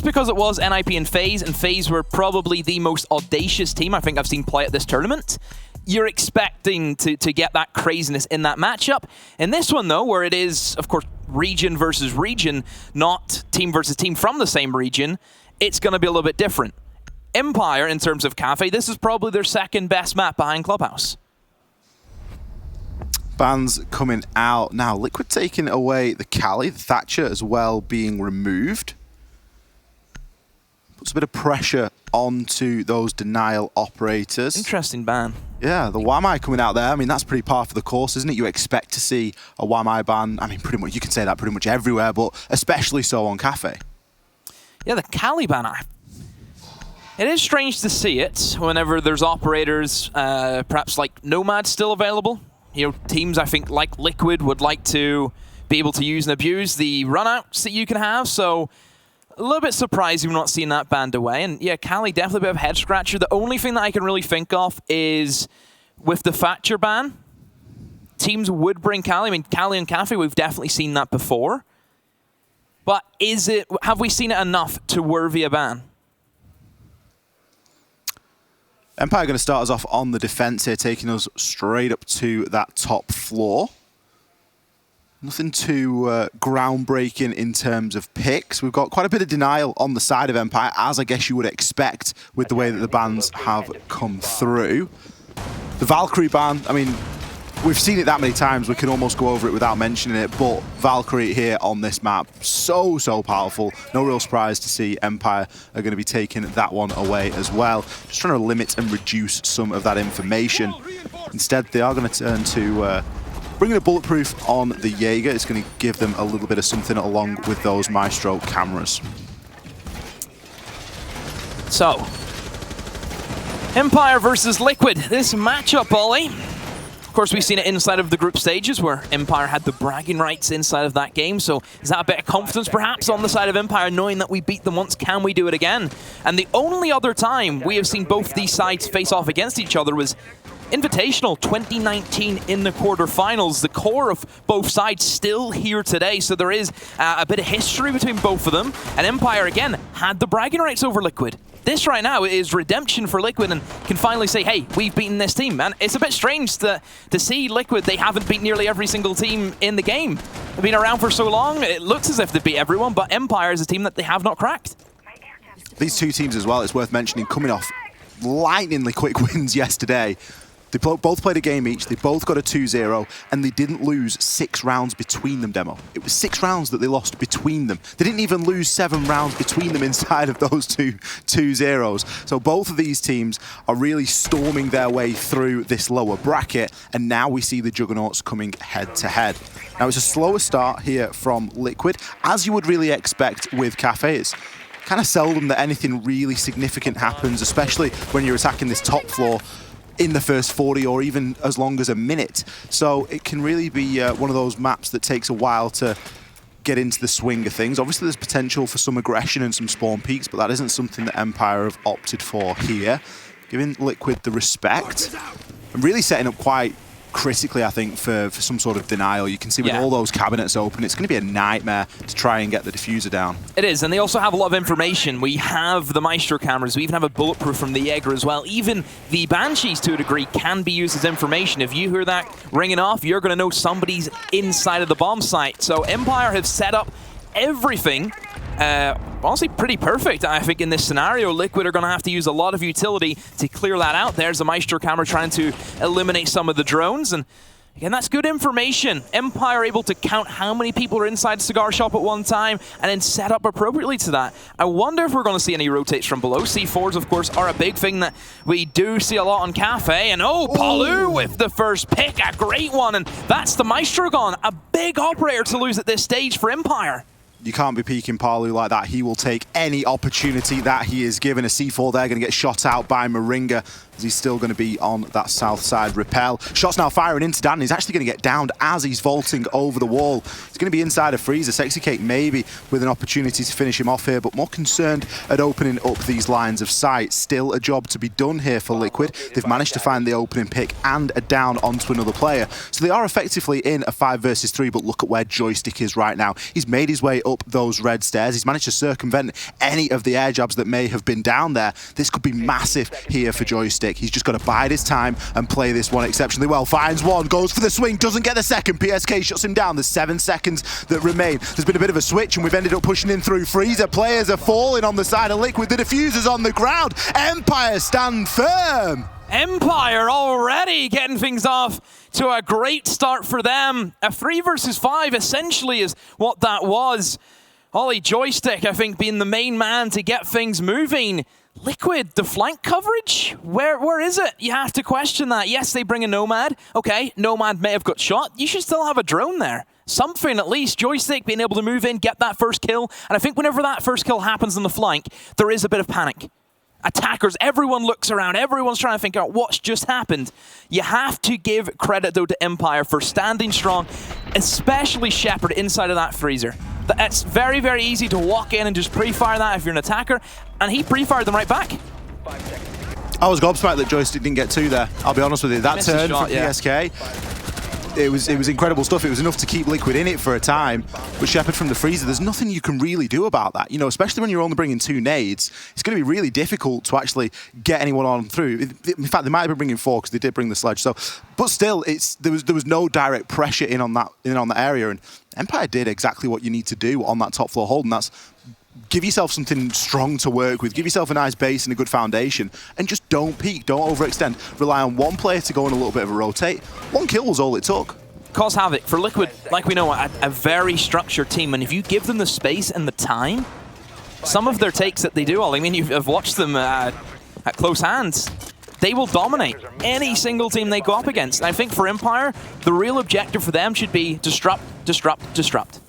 because it was NIP and FaZe were probably the most audacious team I think I've seen play at this tournament. You're expecting to get that craziness in that matchup. In this one, though, where it is, of course, region versus region, not team versus team from the same region, it's going to be a little bit different. Empire, in terms of Cafe, this is probably their second best map behind Clubhouse. Bans coming out. Now, Liquid taking away the Cali, the Thatcher as well being removed. Puts a bit of pressure onto those denial operators. Interesting ban. Yeah, the Wamai coming out there. I mean, that's pretty par for the course, isn't it? You expect to see a Wamai ban. I mean, pretty much, you can say that pretty much everywhere, but especially so on Cafe. Yeah, the Cali ban. It is strange to see it whenever there's operators, perhaps like Nomad still available. You know, teams I think like Liquid would like to be able to use and abuse the runouts that you can have. So a little bit surprised we're not seeing that banned away. And yeah, Cali definitely a bit of a head scratcher. The only thing that I can really think of is with the Thatcher ban, teams would bring Cali. I mean, Cali and Cafe, we've definitely seen that before. But have we seen it enough to worthy a ban? Empire going to start us off on the defense here, taking us straight up to that top floor. Nothing too groundbreaking in terms of picks. We've got quite a bit of denial on the side of Empire, as I guess you would expect with the way that the bans have come through. The Valkyrie ban, I mean, we've seen it that many times, we can almost go over it without mentioning it, but Valkyrie here on this map, so powerful. No real surprise to see Empire are going to be taking that one away as well. Just trying to limit and reduce some of that information. Instead, they are going to turn to bringing a bulletproof on the Jaeger. It's going to give them a little bit of something along with those Maestro cameras. So, Empire versus Liquid. This matchup, Ollie. Of course, we've seen it inside of the group stages where Empire had the bragging rights inside of that game. So is that a bit of confidence perhaps on the side of Empire, knowing that we beat them once? Can we do it again? And the only other time we have seen both these sides face off against each other was Invitational 2019 in the quarterfinals. The core of both sides still here today, so there is a bit of history between both of them. And Empire, again, had the bragging rights over Liquid. This right now is redemption for Liquid and can finally say, hey, we've beaten this team. And it's a bit strange to see Liquid. They haven't beat nearly every single team in the game. They've been around for so long, it looks as if they beat everyone, but Empire is a team that they have not cracked. These two teams as well, it's worth mentioning, coming off lightningly quick wins yesterday. They both played a game each, they both got a 2-0, and they didn't lose 6 rounds between them, Demo. It was 6 rounds that they lost between them. They didn't even lose 7 rounds between them inside of those 2-0s. So both of these teams are really storming their way through this lower bracket, and now we see the Juggernauts coming head-to-head. Now, it's a slower start here from Liquid, as you would really expect with Cafe. It's kind of seldom that anything really significant happens, especially when you're attacking this top floor in the first 40 or even as long as a minute. So it can really be one of those maps that takes a while to get into the swing of things. Obviously there's potential for some aggression and some spawn peaks, but that isn't something that Empire have opted for here. Giving Liquid the respect and really setting up quite critically, I think, for some sort of denial. You can see with all those cabinets open, it's going to be a nightmare to try and get the diffuser down. It is, and they also have a lot of information. We have the Maestro cameras, we even have a bulletproof from the Jaeger as well. Even the Banshees, to a degree, can be used as information. If you hear that ringing off, you're going to know somebody's inside of the bomb site. So Empire have set up everything honestly pretty perfect, I think, in this scenario. Liquid are going to have to use a lot of utility to clear that out. There's the Maestro camera trying to eliminate some of the drones, and again, that's good information. Empire able to count how many people are inside the cigar shop at one time and then set up appropriately to that. I wonder if we're going to see any rotates from below. C4s, of course, are a big thing that we do see a lot on Cafe. And Palu with the first pick, a great one. And that's the Maestro gone. A big operator to lose at this stage for Empire. You can't be peeking Palu like that. He will take any opportunity that he is given. A C4 there, going to get shot out by Moringa. He's still going to be on that south side rappel. Shots now firing into Dan. He's actually going to get downed as he's vaulting over the wall. He's going to be inside a freezer. Sexy Cake maybe with an opportunity to finish him off here, but more concerned at opening up these lines of sight. Still a job to be done here for Liquid. They've managed to find the opening pick and a down onto another player. So they are effectively in a 5 versus 3, but look at where Joystick is right now. He's made his way up those red stairs. He's managed to circumvent any of the air jabs that may have been down there. This could be massive here for Joystick. He's just got to bide his time and play this one exceptionally well. Finds one, goes for the swing, doesn't get the second. PSK shuts him down. There's 7 seconds that remain. There's been a bit of a switch and we've ended up pushing in through freezer. Players are falling on the side of Liquid. The diffuser's on the ground. Empire stand firm. Empire already getting things off to a great start for them. A 3 versus 5 essentially is what that was. Ollie Joystick, I think, being the main man to get things moving. Liquid, the flank coverage? Where is it? You have to question that. Yes, they bring a Nomad. Okay, Nomad may have got shot. You should still have a drone there. Something at least. Joystick being able to move in, get that first kill. And I think whenever that first kill happens on the flank, there is a bit of panic. Attackers, everyone looks around. Everyone's trying to think out what's just happened. You have to give credit, though, to Empire for standing strong, especially Shepard inside of that freezer. It's very, very easy to walk in and just pre-fire that if you're an attacker, and he pre-fired them right back. I was gobsmacked that Joystick didn't get 2 there. I'll be honest with you. That turn from PSK, it was incredible stuff. It was enough to keep Liquid in it for a time. But Shepard from the freezer, there's nothing you can really do about that. You know, especially when you're only bringing 2 nades, it's going to be really difficult to actually get anyone on through. In fact, they might have been bringing 4 because they did bring the sledge. So, but still, there was no direct pressure in on that area, and Empire did exactly what you need to do on that top floor hold, and that's give yourself something strong to work with, give yourself a nice base and a good foundation, and just don't peek, don't overextend. Rely on one player to go in a little bit of a rotate. 1 kill was all it took. Cause havoc. For Liquid, like we know, a very structured team, and if you give them the space and the time, some of their takes that they do, I mean, you've watched them at close hands, they will dominate any single team they go up against. And I think for Empire, the real objective for them should be disrupt, disrupt, disrupt.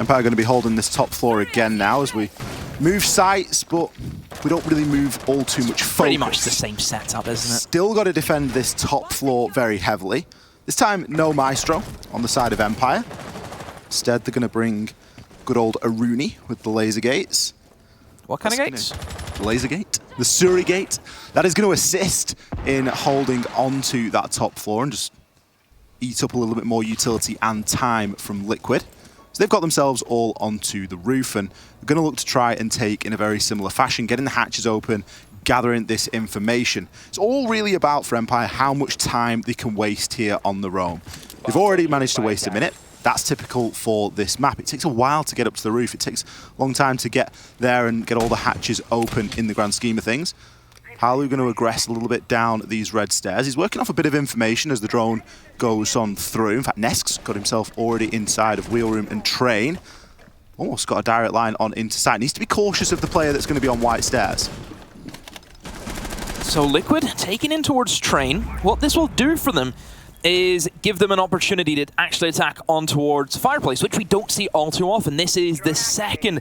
Empire going to be holding this top floor again now as we move sites, but we don't really move all too much focus. Pretty much the same setup, isn't it? Still got to defend this top floor very heavily. This time, no Maestro on the side of Empire. Instead, they're going to bring good old Aruni with the laser gates. What kind of gates? The laser gate, the Suri gate. That is going to assist in holding onto that top floor and just eat up a little bit more utility and time from Liquid. So they've got themselves all onto the roof, and they're going to look to try and take in a very similar fashion, getting the hatches open, gathering this information. It's all really about, for Empire, how much time they can waste here on the roam. They've already managed to waste a minute. That's typical for this map. It takes a while to get up to the roof. It takes a long time to get there and get all the hatches open in the grand scheme of things. Halu going to aggress a little bit down these red stairs. He's working off a bit of information as the drone goes on through. In fact, Nesk's got himself already inside of wheel room and train. Almost got a direct line on into sight. Needs to be cautious of the player that's going to be on white stairs. So Liquid taking in towards train. What this will do for them is give them an opportunity to actually attack on towards Fireplace, which we don't see all too often. This is the second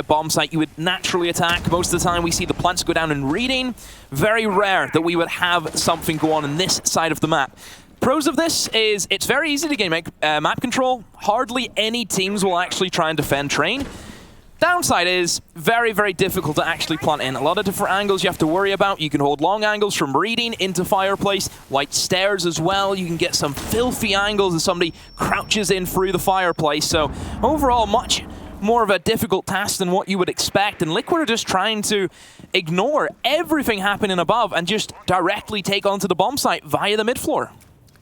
bomb site you would naturally attack. Most of the time we see the plants go down in reading. Very rare that we would have something go on this side of the map. Pros of this is it's very easy to gain map control. Hardly any teams will actually try and defend train. Downside is very, very difficult to actually plant in. A lot of different angles you have to worry about. You can hold long angles from reading into Fireplace, white stairs as well. You can get some filthy angles as somebody crouches in through the Fireplace. So overall, much more of a difficult task than what you would expect. And Liquid are just trying to ignore everything happening above and just directly take onto the bomb site via the mid-floor.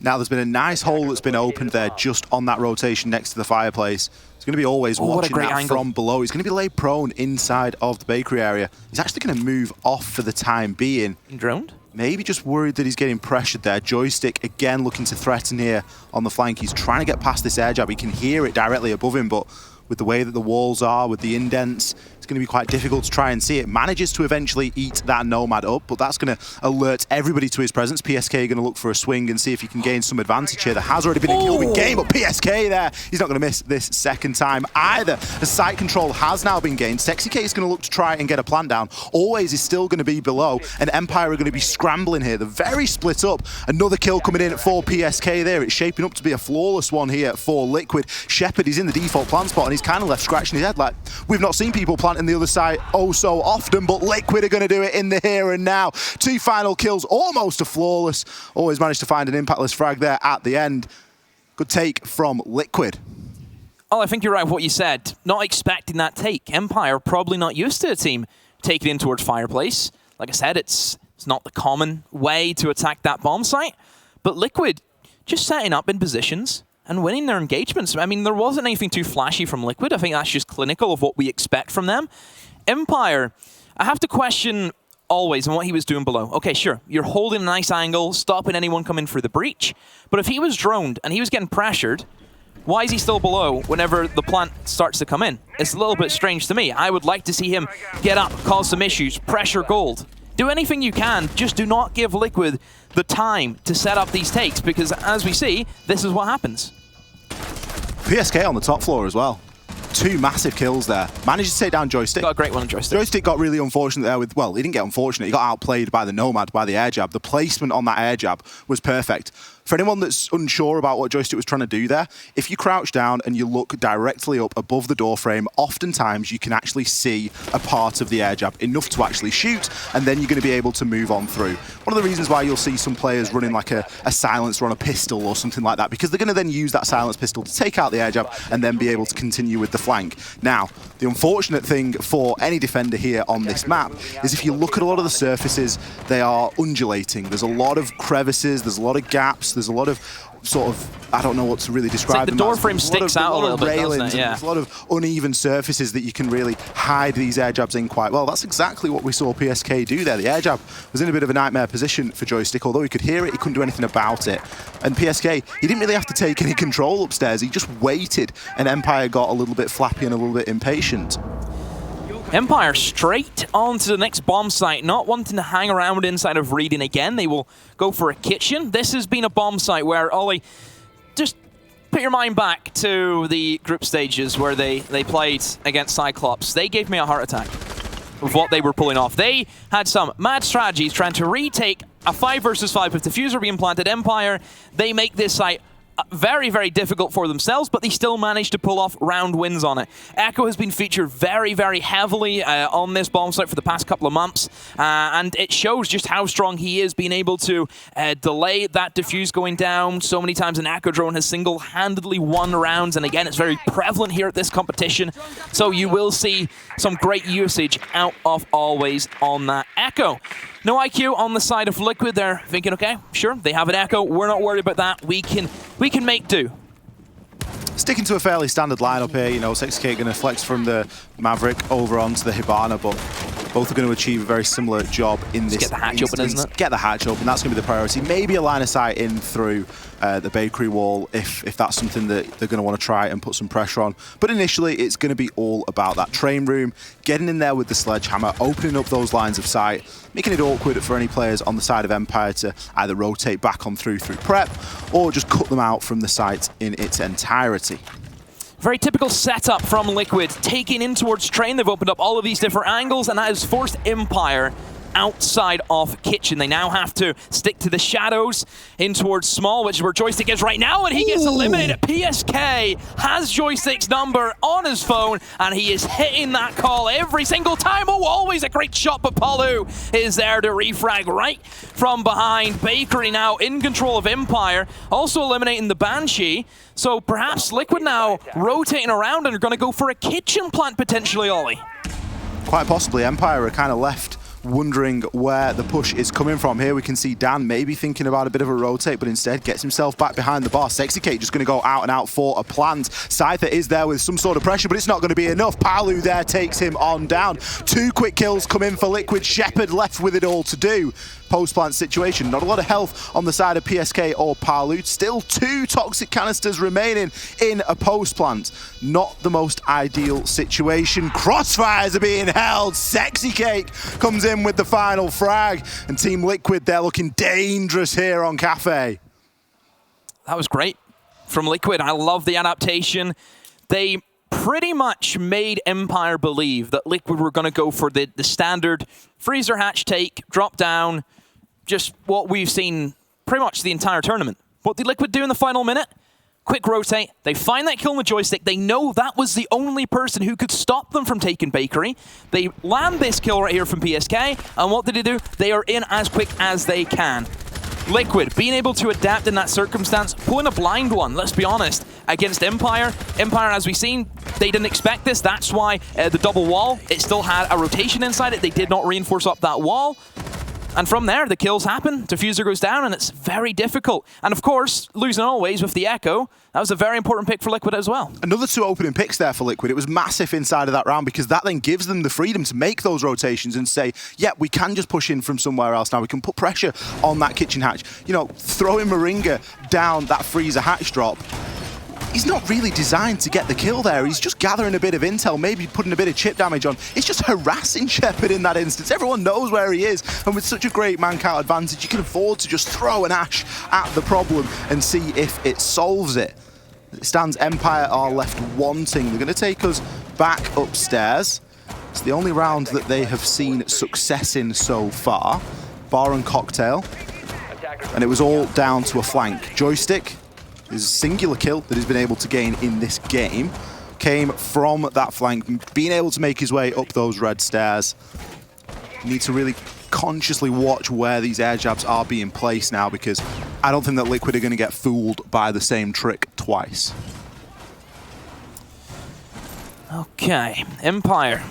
Now there's been a nice hole that's been opened there just on that rotation next to the Fireplace. He's going to be always watching that angle from below. He's going to be laid prone inside of the bakery area. He's actually going to move off for the time being. Droned? Maybe just worried that he's getting pressured there. Joystick again looking to threaten here on the flank. He's trying to get past this air jab. He can hear it directly above him, but with the way that the walls are, with the indents, he's going to be quite difficult to try and see it. Manages to eventually eat that Nomad up, but that's going to alert everybody to his presence. PSK are going to look for a swing and see if he can gain some advantage here. There has already been a kill with game, but PSK there, he's not going to miss this second time either. The site control has now been gained. Sexy K is going to look to try and get a plant down. Always is still going to be below, and Empire are going to be scrambling here. They're very split up. Another kill coming in for PSK there. It's shaping up to be a flawless one here for Liquid. Shepard is in the default plant spot, and he's kind of left scratching his head like, we've not seen people planting the other side oh so often, but Liquid are going to do it in the here and now. 2 final kills, almost a flawless. Always managed to find an impactless frag there at the end. Good take from Liquid. Oh, I think you're right what you said. Not expecting that take. Empire probably not used to a team taking in towards Fireplace. Like I said, it's not the common way to attack that bomb site. But Liquid just setting up in positions and winning their engagements. I mean, there wasn't anything too flashy from Liquid. I think that's just clinical of what we expect from them. Empire, I have to question always on what he was doing below. Okay, sure, you're holding a nice angle, stopping anyone coming through the breach. But if he was droned and he was getting pressured, why is he still below whenever the plant starts to come in? It's a little bit strange to me. I would like to see him get up, cause some issues, pressure gold. Do anything you can, just do not give Liquid the time to set up these takes, because as we see, this is what happens. PSK on the top floor as well. 2 massive kills there. Managed to take down Joystick. Got a great one on Joystick. Joystick got really unfortunate there with, well, he didn't get unfortunate. He got outplayed by the Nomad, by the air jab. The placement on that air jab was perfect. For anyone that's unsure about what Joystick was trying to do there, if you crouch down and you look directly up above the door frame, oftentimes you can actually see a part of the air jab, enough to actually shoot, and then you're going to be able to move on through. One of the reasons why you'll see some players running like a silencer on a pistol or something like that, because they're going to then use that silence pistol to take out the air jab and then be able to continue with the flank. Now, the unfortunate thing for any defender here on this map is if you look at a lot of the surfaces, they are undulating. There's a lot of crevices, there's a lot of gaps, there's a lot of sort of, I don't know what to really describe them as. The door frame sticks out a little bit, doesn't it? Yeah. There's a lot of uneven surfaces that you can really hide these air jabs in quite well. That's exactly what we saw PSK do there. The air jab was in a bit of a nightmare position for Joystick. Although he could hear it, he couldn't do anything about it. And PSK, he didn't really have to take any control upstairs. He just waited, and Empire got a little bit flappy and a little bit impatient. Empire straight on to the next bomb site, not wanting to hang around inside of Reading again. They will go for a kitchen. This has been a bomb site where, Ollie, just put your mind back to the group stages where they played against Cyclops. They gave me a heart attack with what they were pulling off. They had some mad strategies trying to retake a 5 versus 5 with Diffuser being planted. Empire, they make this site very, very difficult for themselves, but they still managed to pull off round wins on it. Echo has been featured very, very heavily on this bomb site for the past couple of months, and it shows just how strong he is, being able to delay that diffuse going down so many times. An Echo drone has single-handedly won rounds, and again, it's very prevalent here at this competition, so you will see some great usage out of Always on that Echo. No IQ on the side of Liquid. They're thinking, okay, sure, they have an Echo. We're not worried about that. We can make do. Sticking to a fairly standard lineup here, you know, 6K going to flex from the Maverick over onto the Hibana, but both are going to achieve a very similar job in this Get the hatch open, isn't it? Get the hatch open, that's going to be the priority. Maybe a line of sight in through the bakery wall if that's something that they're going to want to try and put some pressure on. But initially, it's going to be all about that train room, getting in there with the sledgehammer, opening up those lines of sight, making it awkward for any players on the side of Empire to either rotate back on through prep or just cut them out from the site in its entirety. Very typical setup from Liquid, taking in towards train. They've opened up all of these different angles, and that has forced Empire outside of kitchen. They now have to stick to the shadows in towards small, which is where Joystick is right now, and he gets eliminated. PSK has Joystick's number on his phone, and he is hitting that call every single time. Oh, always a great shot, but Palu is there to refrag right from behind. Bakery now in control of Empire, also eliminating the Banshee. So perhaps Liquid now rotating around and are going to go for a kitchen plant potentially, Ollie. Quite possibly. Empire are kind of left wondering where the push is coming from. Here we can see Dan maybe thinking about a bit of a rotate, but instead gets himself back behind the bar. Sexy Kate just going to go out and out for a plant. Scyther is there with some sort of pressure, but it's not going to be enough. Palu there takes him on down. 2 quick kills come in for Liquid. Shepard left with it all to do. Post-plant situation. Not a lot of health on the side of PSK or Palu. Still 2 toxic canisters remaining in a post-plant. Not the most ideal situation. Crossfires are being held. Sexy Cake comes in with the final frag. And Team Liquid, they're looking dangerous here on Cafe. That was great from Liquid. I love the adaptation. They pretty much made Empire believe that Liquid were going to go for the standard freezer hatch take, drop down, just what we've seen pretty much the entire tournament. What did Liquid do in the final minute? Quick rotate. They find that kill on the joystick. They know that was the only person who could stop them from taking Bakery. They land this kill right here from PSK, and what did they do? They are in as quick as they can. Liquid being able to adapt in that circumstance, pulling a blind one, let's be honest, against Empire. Empire, as we've seen, they didn't expect this. That's why the double wall, it still had a rotation inside it. They did not reinforce up that wall. And from there, the kills happen. Diffuser goes down, and it's very difficult. And of course, losing always with the Echo, that was a very important pick for Liquid as well. Another 2 opening picks there for Liquid. It was massive inside of that round because that then gives them the freedom to make those rotations and say, yeah, we can just push in from somewhere else now. We can put pressure on that kitchen hatch. You know, throwing Moringa down that freezer hatch drop, he's not really designed to get the kill there. He's just gathering a bit of intel, maybe putting a bit of chip damage on. It's just harassing Shepard in that instance. Everyone knows where he is, and with such a great man count advantage, you can afford to just throw an Ash at the problem and see if it solves it. As it stands, Empire are left wanting. They're going to take us back upstairs. It's the only round that they have seen success in so far. Bar and Cocktail. And it was all down to a flank. Joystick, his singular kill that he's been able to gain in this game, came from that flank, being able to make his way up those red stairs. You need to really consciously watch where these air jabs are being placed now, because I don't think that Liquid are going to get fooled by the same trick twice. Okay, Empire.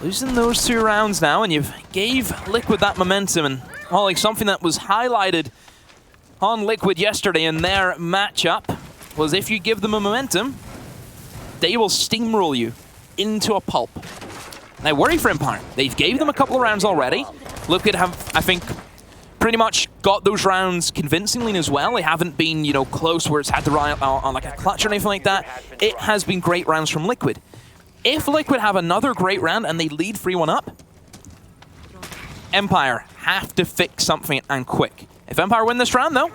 Losing those 2 rounds now, and you've gave Liquid that momentum, and well, like something that was highlighted on Liquid yesterday in their matchup was if you give them a momentum, they will steamroll you into a pulp. Now, worry for Empire. They've gave them a couple of rounds already. Liquid have, I think, pretty much got those rounds convincingly as well. They haven't been, you know, close where it's had to rely on like a clutch or anything like that. It has been great rounds from Liquid. If Liquid have another great round and they lead 3-1 up, Empire have to fix something and quick. If Empire win this round, though,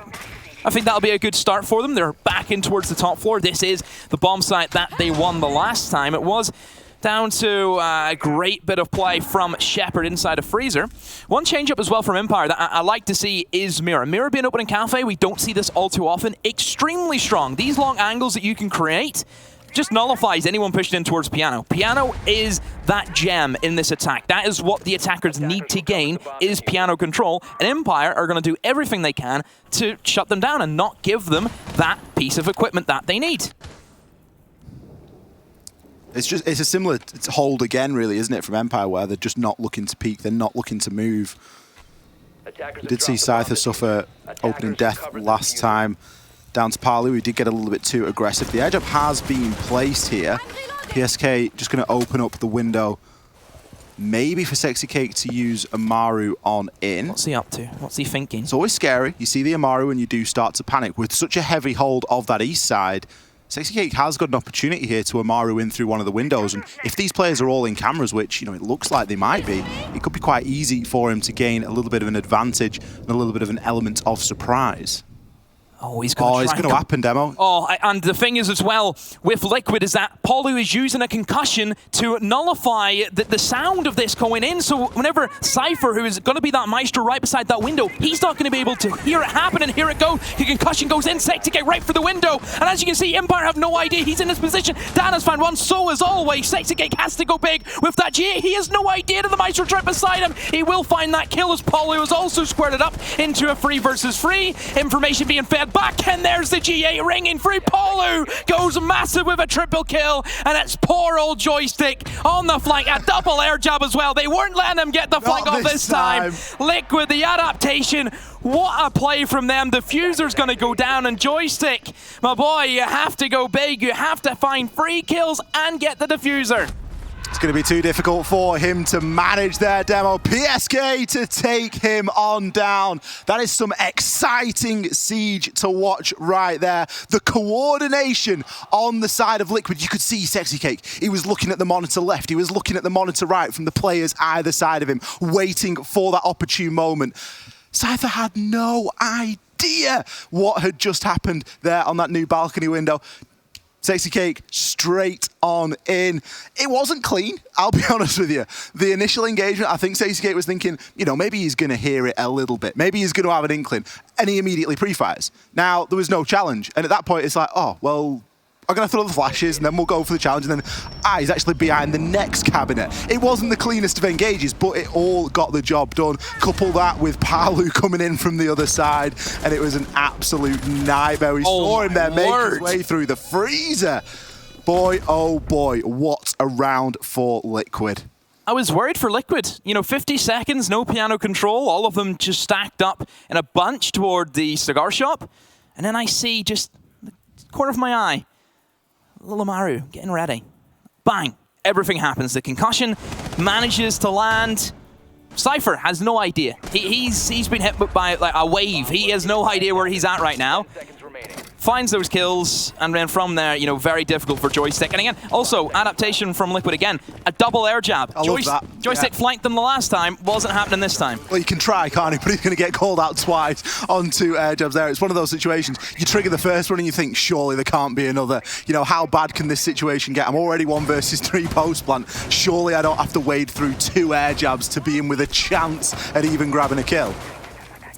I think that'll be a good start for them. They're back in towards the top floor. This is the bomb site that they won the last time. It was down to a great bit of play from Shepard inside of Freezer. One change-up as well from Empire that I like to see is Mirror. Mirror being open in Cafe, we don't see this all too often. Extremely strong. These long angles that you can create just nullifies anyone pushing in towards Piano. Piano is that gem in this attack. That is what the attackers need to gain, is Piano control. And Empire are going to do everything they can to shut them down and not give them that piece of equipment that they need. It's a similar hold again, really, isn't it, from Empire, where they're just not looking to peek, they're not looking to move. We did see Scyther suffer opening death last time. Down to Palu, who did get a little bit too aggressive. The air jab has been placed here. PSK just going to open up the window. Maybe for Sexy Cake to use Amaru on in. What's he up to? What's he thinking? It's always scary. You see the Amaru and you do start to panic. With such a heavy hold of that east side, Sexy Cake has got an opportunity here to Amaru in through one of the windows. And if these players are all in cameras, which, you know, it looks like they might be, it could be quite easy for him to gain a little bit of an advantage and a little bit of an element of surprise. Oh, he's going to happen, Demo. Oh, and the thing is as well, with Liquid, is that Palu is using a concussion to nullify the sound of this going in. So whenever Cypher, who is going to be that Maestro right beside that window, he's not going to be able to hear it happen, and here it goes. The concussion goes in, Sexy Cake right for the window. And as you can see, Empire have no idea he's in this position. Dan has found one, so as always, Sexy Cake has to go big with that G8. He has no idea to the Maestro right beside him. He will find that kill as Palu is also squared it up into a 3 versus 3. Information being fed back in. There's the G8 ringing through. Palu goes massive with a triple kill, and it's poor old Joystick on the flank. A double air jab as well. They weren't letting him get the flank off this time. Liquid, the adaptation. What a play from them. Diffuser's going to go down, and Joystick, my boy, you have to go big. You have to find 3 kills and get the Diffuser. It's going to be too difficult for him to manage their demo. PSK to take him on down. That is some exciting Siege to watch right there. The coordination on the side of Liquid. You could see Sexy Cake. He was looking at the monitor left. He was looking at the monitor right from the players either side of him, waiting for that opportune moment. Cypher had no idea what had just happened there on that new balcony window. Sexy Cake straight on in. It wasn't clean, I'll be honest with you. The initial engagement, I think Sexy Cake was thinking, you know, maybe he's going to hear it a little bit. Maybe he's going to have an inkling. And he immediately pre-fires. Now, there was no challenge. And at that point, it's like, oh, well, I'm going to throw the flashes and then we'll go for the challenge. And then, he's actually behind the next cabinet. It wasn't the cleanest of engages, but it all got the job done. Couple that with Palu coming in from the other side, and it was an absolute nightmare. We saw him there make his way through the freezer. Boy, oh boy, what a round for Liquid. I was worried for Liquid. You know, 50 seconds, no piano control, all of them just stacked up in a bunch toward the cigar shop. And then I see just the corner of my eye, Little Maru getting ready. Bang! Everything happens. The concussion manages to land. Cypher has no idea. He's been hit by like a wave. He has no idea where he's at right now. Finds those kills, and then from there, you know, very difficult for Joystick. And again, also, adaptation from Liquid again. A double air jab. Joystick flanked them the last time. Wasn't happening this time. Well, you can try, can't you? But he's going to get called out twice on 2 air jabs there. It's one of those situations. You trigger the first one and you think, surely there can't be another. You know, how bad can this situation get? I'm already 1 versus 3 post plant. Surely I don't have to wade through 2 air jabs to be in with a chance at even grabbing a kill.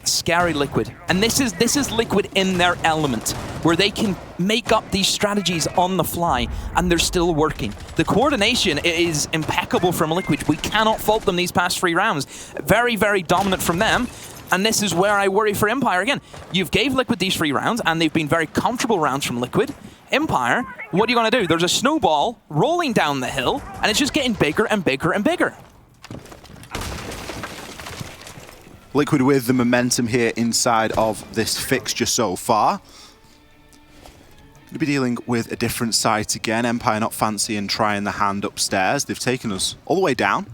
Scary Liquid. And this is Liquid in their element, where they can make up these strategies on the fly, and they're still working. The coordination is impeccable from Liquid. We cannot fault them these past 3 rounds. Very, very dominant from them. And this is where I worry for Empire. Again, you've gave Liquid these 3 rounds, and they've been very comfortable rounds from Liquid. Empire, what are you going to do? There's a snowball rolling down the hill, and it's just getting bigger and bigger and bigger. Liquid with the momentum here inside of this fixture so far. Going to be dealing with a different site again. Empire not fancying trying the hand upstairs. They've taken us all the way down.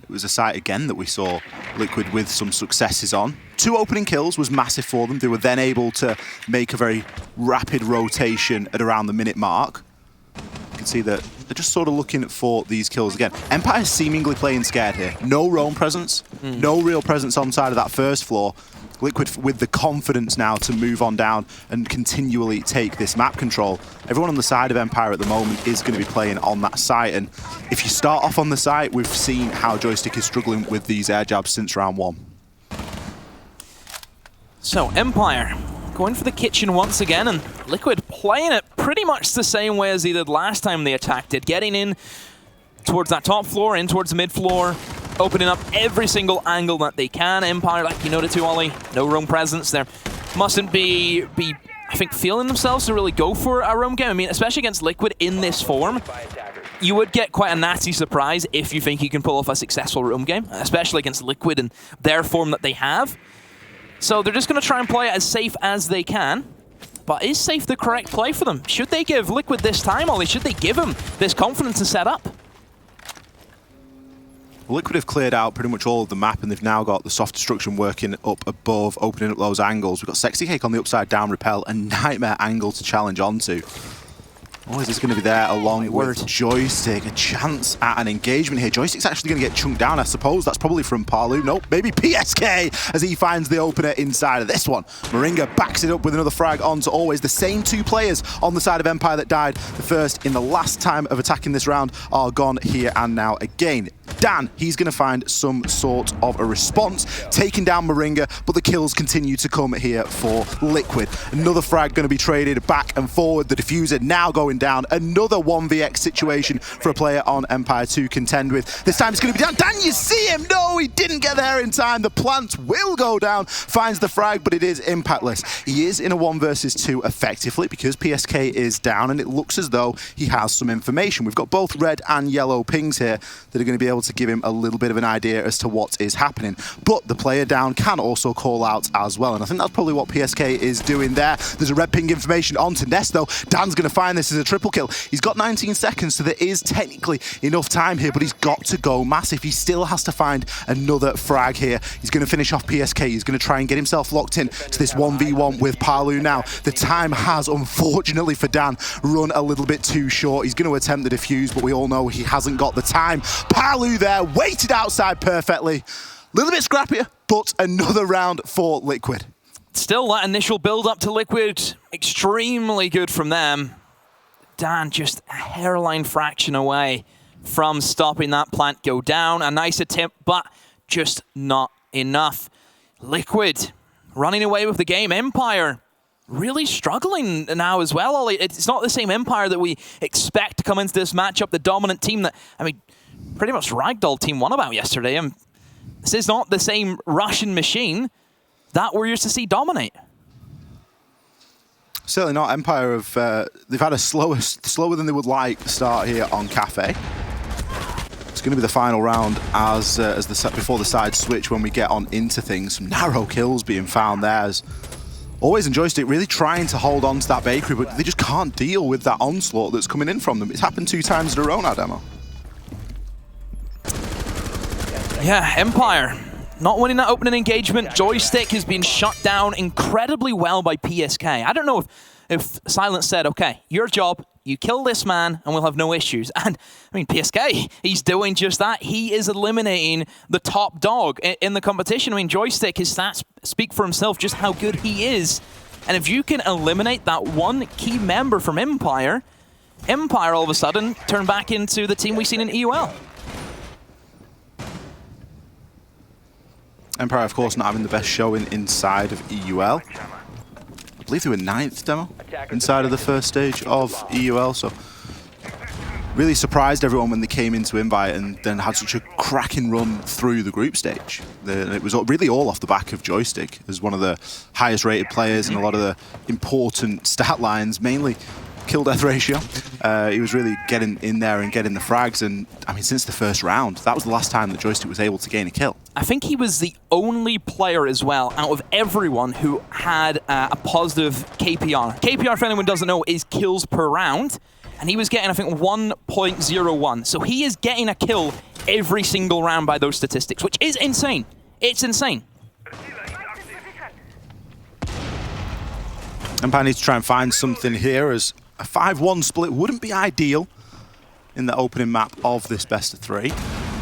It was a site again that we saw Liquid with some successes on. 2 opening kills was massive for them. They were then able to make a very rapid rotation at around the minute mark. You can see that they're just sort of looking for these kills again. Empire seemingly playing scared here. No roam presence, no real presence on side of that first floor. Liquid with the confidence now to move on down and continually take this map control. Everyone on the side of Empire at the moment is going to be playing on that site, and if you start off on the site, we've seen how Joystick is struggling with these air jabs since round 1. So Empire going for the kitchen once again, and Liquid playing it pretty much the same way as they did last time they attacked it. Getting in towards that top floor, in towards the mid floor, opening up every single angle that they can. Empire, like you noted too, Ollie, no roam presence there. Mustn't be I think, feeling themselves to really go for a roam game. I mean, especially against Liquid in this form, you would get quite a nasty surprise if you think you can pull off a successful roam game, especially against Liquid and their form that they have. So they're just going to try and play it as safe as they can. But is safe the correct play for them? Should they give Liquid this time, Ollie? Should they give them this confidence to set up? Liquid have cleared out pretty much all of the map, and they've now got the soft destruction working up above, opening up those angles. We've got Sexy Cake on the upside down repel, a nightmare angle to challenge onto. Oh, is this going to be there along with Joystick? A chance at an engagement here. Joystick's actually going to get chunked down, I suppose. That's probably from Palu. Nope, maybe PSK as he finds the opener inside of this one. Moringa backs it up with another frag onto always the same 2 players on the side of Empire that died the first in the last time of attacking this round are gone here and now again. Dan, he's going to find some sort of a response, taking down Moringa, but the kills continue to come here for Liquid. Another frag going to be traded back and forward. The diffuser now going down. Another 1vx situation for a player on Empire to contend with. This time it's going to be down. Dan, you see him? No, he didn't get there in time. The plant will go down, finds the frag, but it is impactless. He is in a 1 versus 2 effectively because PSK is down, and it looks as though he has some information. We've got both red and yellow pings here that are going to be able to give him a little bit of an idea as to what is happening. But the player down can also call out as well, and I think that's probably what PSK is doing there. There's a red ping information onto Nest, though. Dan's going to find this as a triple kill. He's got 19 seconds, so there is technically enough time here, but he's got to go massive. He still has to find another frag here. He's going to finish off PSK. He's going to try and get himself locked in to this 1v1 with Palu now. The time has, unfortunately for Dan, run a little bit too short. He's going to attempt the defuse, but we all know he hasn't got the time. Palu there, waited outside perfectly. A little bit scrappier, but another round for Liquid. Still, that initial build-up to Liquid, extremely good from them. Dan just a hairline fraction away from stopping that plant go down. A nice attempt, but just not enough. Liquid running away with the game. Empire really struggling now as well, Ollie. It's not the same Empire that we expect to come into this matchup, the dominant team that, I mean, pretty much ragdoll Team 1 about yesterday. And this is not the same Russian machine that we're used to see dominate. Certainly not. Empire have they've had a slower than they would like start here on Cafe. It's going to be the final round as before the side switch when we get on into things. Some narrow kills being found there. As Always and Joystick really trying to hold on to that bakery, but they just can't deal with that onslaught that's coming in from them. It's happened 2 times in a row now, Demo. Yeah, Empire not winning that opening engagement. Joystick has been shut down incredibly well by PSK. I don't know if Silence said, okay, your job, you kill this man and we'll have no issues. And, I mean, PSK, he's doing just that. He is eliminating the top dog in the competition. I mean, Joystick, his stats speak for himself just how good he is. And if you can eliminate that one key member from Empire, Empire all of a sudden turn back into the team we've seen in EUL. Empire, of course, not having the best showing inside of EUL. I believe they were 9th, Demo, inside of the first stage of EUL, so really surprised everyone when they came into Invite and then had such a cracking run through the group stage. It was really all off the back of Joystick as one of the highest rated players in a lot of the important stat lines, mainly kill-death ratio. He was really getting in there and getting the frags, and I mean, since the first round, that was the last time that Joystick was able to gain a kill. I think he was the only player as well out of everyone who had a positive KPR. KPR, for anyone who doesn't know, is kills per round, and he was getting, I think, 1.01. So he is getting a kill every single round by those statistics, which is insane. It's insane. Empire needs to try and find something here, as a 5-1 split wouldn't be ideal in the opening map of this best of 3.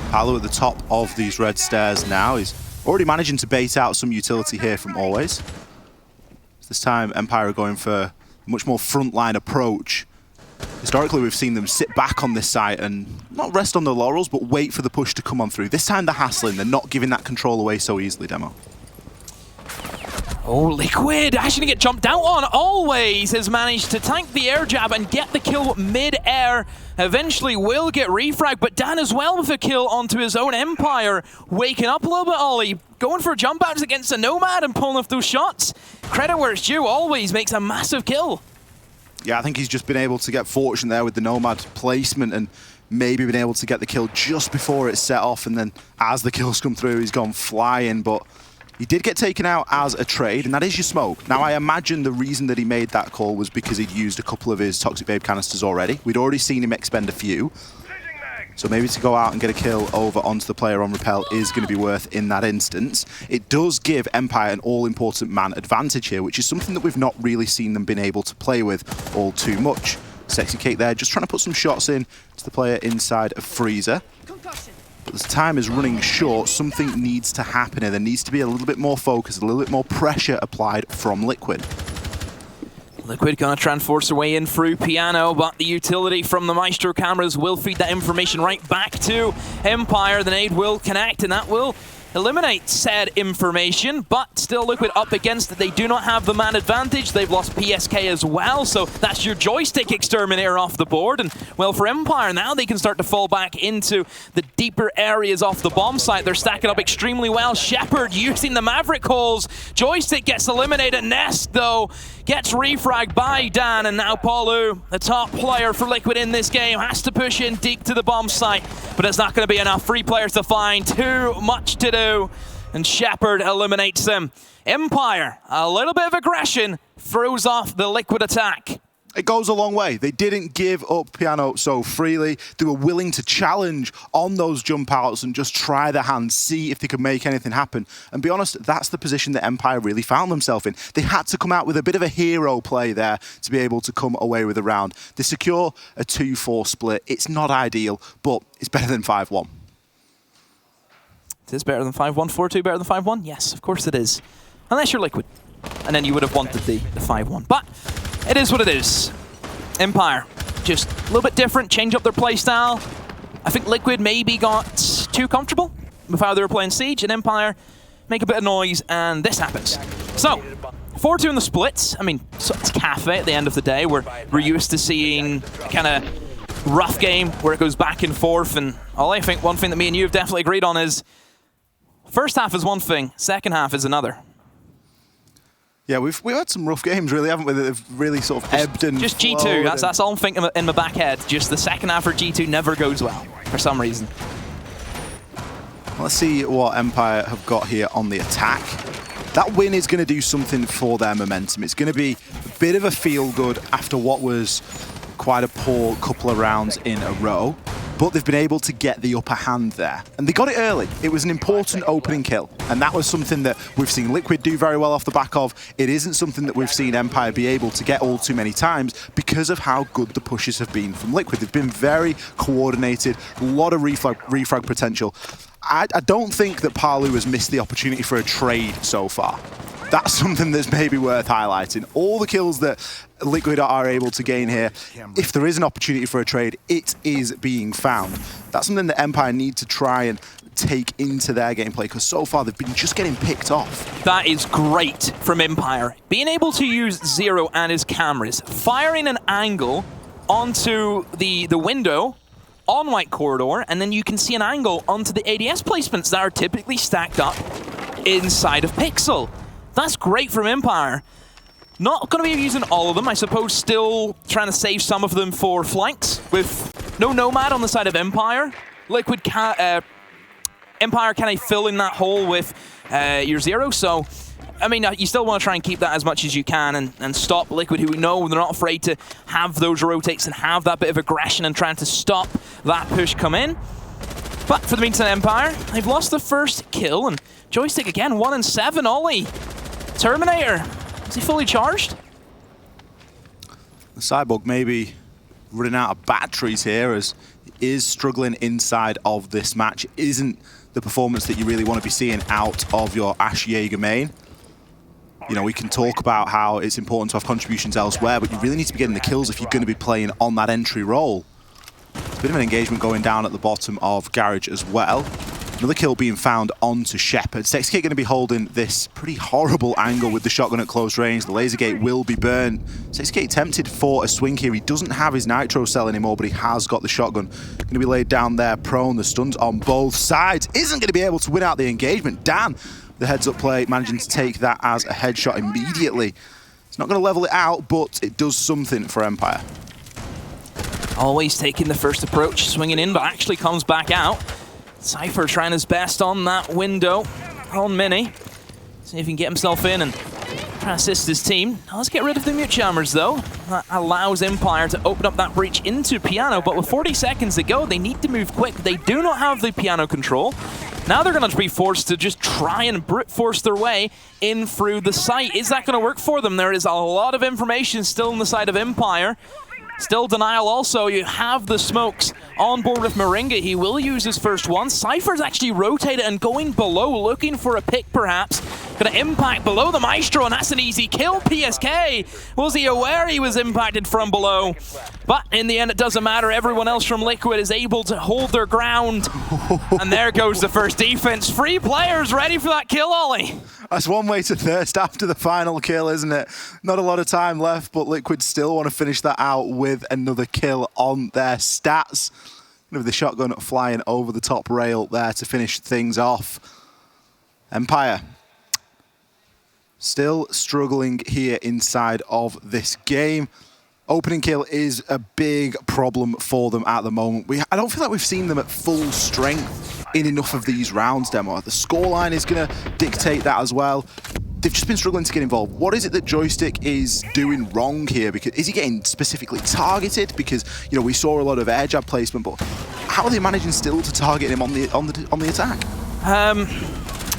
Palu at the top of these red stairs now. He's already managing to bait out some utility here from Always. This time, Empire are going for a much more frontline approach. Historically, we've seen them sit back on this site and not rest on their laurels, but wait for the push to come on through. This time they're hassling. They're not giving that control away so easily, Demo. Oh, Liquid actually get jumped out on. Always has managed to tank the air jab and get the kill mid-air. Eventually will get refrag, but Dan as well with a kill onto his own Empire. Waking up a little bit, Ollie. Going for jump outs against a Nomad and pulling off those shots. Credit where it's due, Always makes a massive kill. Yeah, I think he's just been able to get fortunate there with the Nomad placement and maybe been able to get the kill just before it set off, and then as the kills come through, he's gone flying, but he did get taken out as a trade, and that is your smoke. Now, I imagine the reason that he made that call was because he'd used a couple of his Toxic Babe canisters already. We'd already seen him expend a few. So maybe to go out and get a kill over onto the player on Repel is going to be worth in that instance. It does give Empire an all-important man advantage here, which is something that we've not really seen them been able to play with all too much. Sexy Cake there, just trying to put some shots in to the player inside of Freezer. But as time is running short, something needs to happen here. There needs to be a little bit more focus, a little bit more pressure applied from Liquid. Liquid gonna try and force their way in through Piano, but the utility from the Maestro cameras will feed that information right back to Empire. The nade will connect, and that will eliminate said information, but still Liquid up against it. They do not have the man advantage. They've lost PSK as well, so that's your joystick exterminator off the board. And well, for Empire, now they can start to fall back into the deeper areas off the bomb site. They're stacking up extremely well. Shepard using the Maverick holes. Joystick gets eliminated. Nest, though, gets refragged by Dan, and now Paulu, the top player for Liquid in this game, has to push in deep to the bomb site, but it's not going to be enough. 3 players to find, too much to do. And Shepard eliminates them. Empire, a little bit of aggression, throws off the Liquid attack. It goes a long way. They didn't give up Piano so freely. They were willing to challenge on those jump outs and just try their hand, see if they could make anything happen. And be honest, that's the position that Empire really found themselves in. They had to come out with a bit of a hero play there to be able to come away with a round. They secure a 2-4 split. It's not ideal, but it's better than 5-1. It is better than 5-1. 4-2 better than 5-1? Yes, of course it is. Unless you're Liquid. And then you would have wanted the 5-1. But it is what it is. Empire, just a little bit different, change up their playstyle. I think Liquid maybe got too comfortable with how they were playing Siege, and Empire make a bit of noise, and this happens. So, 4-2 in the splits. I mean, so it's cafe at the end of the day. We're used to seeing kind of rough game where it goes back and forth, and I think one thing that me and you have definitely agreed on is first half is one thing, second half is another. Yeah, we've had some rough games, really, haven't we? They've really sort of ebbed and just G2. That's all I'm thinking in my back head. Just the second half for G2 never goes well for some reason. Let's see what Empire have got here on the attack. That win is going to do something for their momentum. It's going to be a bit of a feel-good after what was quite a poor couple of rounds in a row. But they've been able to get the upper hand there. And they got it early. It was an important opening kill. And that was something that we've seen Liquid do very well off the back of. It isn't something that we've seen Empire be able to get all too many times because of how good the pushes have been from Liquid. They've been very coordinated, a lot of refrag potential. I don't think that Palu has missed the opportunity for a trade so far. That's something that's maybe worth highlighting. All the kills that Liquid are able to gain here, if there is an opportunity for a trade, it is being found. That's something that Empire need to try and take into their gameplay, because so far they've been just getting picked off. That is great from Empire. Being able to use Zero and his cameras, firing an angle onto the window on White Corridor, and then you can see an angle onto the ADS placements that are typically stacked up inside of Pixel. That's great from Empire. Not going to be using all of them, I suppose, still trying to save some of them for flanks with no Nomad on the side of Empire. Liquid Empire kind of filling that hole with your Zero, so I mean, you still want to try and keep that as much as you can and stop Liquid, who we know they're not afraid to have those rotates and have that bit of aggression and trying to stop that push come in. But for the meantime, Empire, they've lost the first kill, and Joystick again, 1 and 7. Ollie, Terminator, is he fully charged? The Cyborg maybe running out of batteries here, as he is struggling inside of this match. It isn't the performance that you really want to be seeing out of your Ash Jaeger main. You know, we can talk about how it's important to have contributions elsewhere, but you really need to be getting the kills if you're going to be playing on that entry role. There's a bit of an engagement going down at the bottom of Garage as well. Another kill being found onto Shepard. Sexkate going to be holding this pretty horrible angle with the shotgun at close range. The laser gate will be burned. Sexkate tempted for a swing here. He doesn't have his nitro cell anymore, but he has got the shotgun. Going to be laid down there prone. The stuns on both sides. Isn't going to be able to win out the engagement. Dan, the heads-up play, managing to take that as a headshot immediately. It's not going to level it out, but it does something for Empire. Always taking the first approach, swinging in, but actually comes back out. Cypher trying his best on that window on Mini. See if he can get himself in and try to assist his team. Now let's get rid of the mute jammers though. That allows Empire to open up that breach into Piano, but with 40 seconds to go, they need to move quick. They do not have the Piano control. Now they're going to be forced to just try and brute force their way in through the site. Is that going to work for them? There is a lot of information still on the side of Empire. Still denial also. You have the smokes on board with Moringa. He will use his first one. Cypher's actually rotated and going below, looking for a pick perhaps. Gonna impact below the Maestro, and that's an easy kill. PSK, was he aware he was impacted from below? But in the end, it doesn't matter. Everyone else from Liquid is able to hold their ground. And there goes the first defense. 3 players ready for that kill, Ollie. That's one way to thirst after the final kill, isn't it? Not a lot of time left, but Liquid still want to finish that out with another kill on their stats. With the shotgun flying over the top rail there to finish things off. Empire still struggling here inside of this game. Opening kill is a big problem for them at the moment. I don't feel like we've seen them at full strength in enough of these rounds, Demo. The scoreline is going to dictate that as well. They've just been struggling to get involved. What is it that Joystick is doing wrong here? Because is he getting specifically targeted? Because we saw a lot of air jab placement, but how are they managing still to target him on the attack?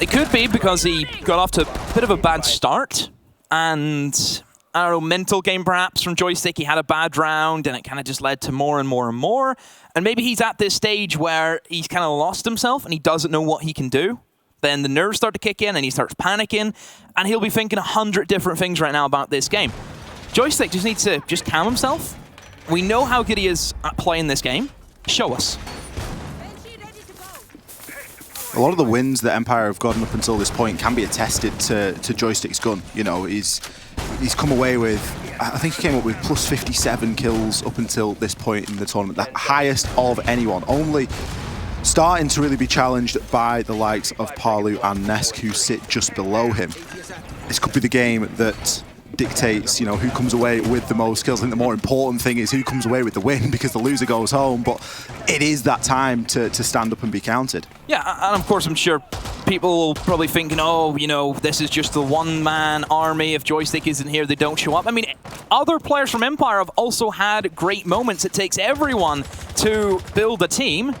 It could be because he got off to a bit of a bad start, and I don't know, mental game perhaps from Joystick. He had a bad round, and it kind of just led to more and more and more. And maybe he's at this stage where he's kind of lost himself and he doesn't know what he can do. Then the nerves start to kick in and he starts panicking, and he'll be thinking 100 different things right now about this game. Joystick just needs to just calm himself. We know how good he is at playing this game. Show us. A lot of the wins that Empire have gotten up until this point can be attested to Joystick's gun. He's come away with, I think he came up with plus 57 kills up until this point in the tournament, the highest of anyone. Only starting to really be challenged by the likes of Palu and Nesk, who sit just below him. This could be the game that dictates, who comes away with the most kills. I think the more important thing is who comes away with the win, because the loser goes home. But it is that time to stand up and be counted. Yeah, and of course, I'm sure people will probably thinking, this is just the one-man army. If Joystick isn't here, they don't show up. I mean, other players from Empire have also had great moments. It takes everyone to build a team.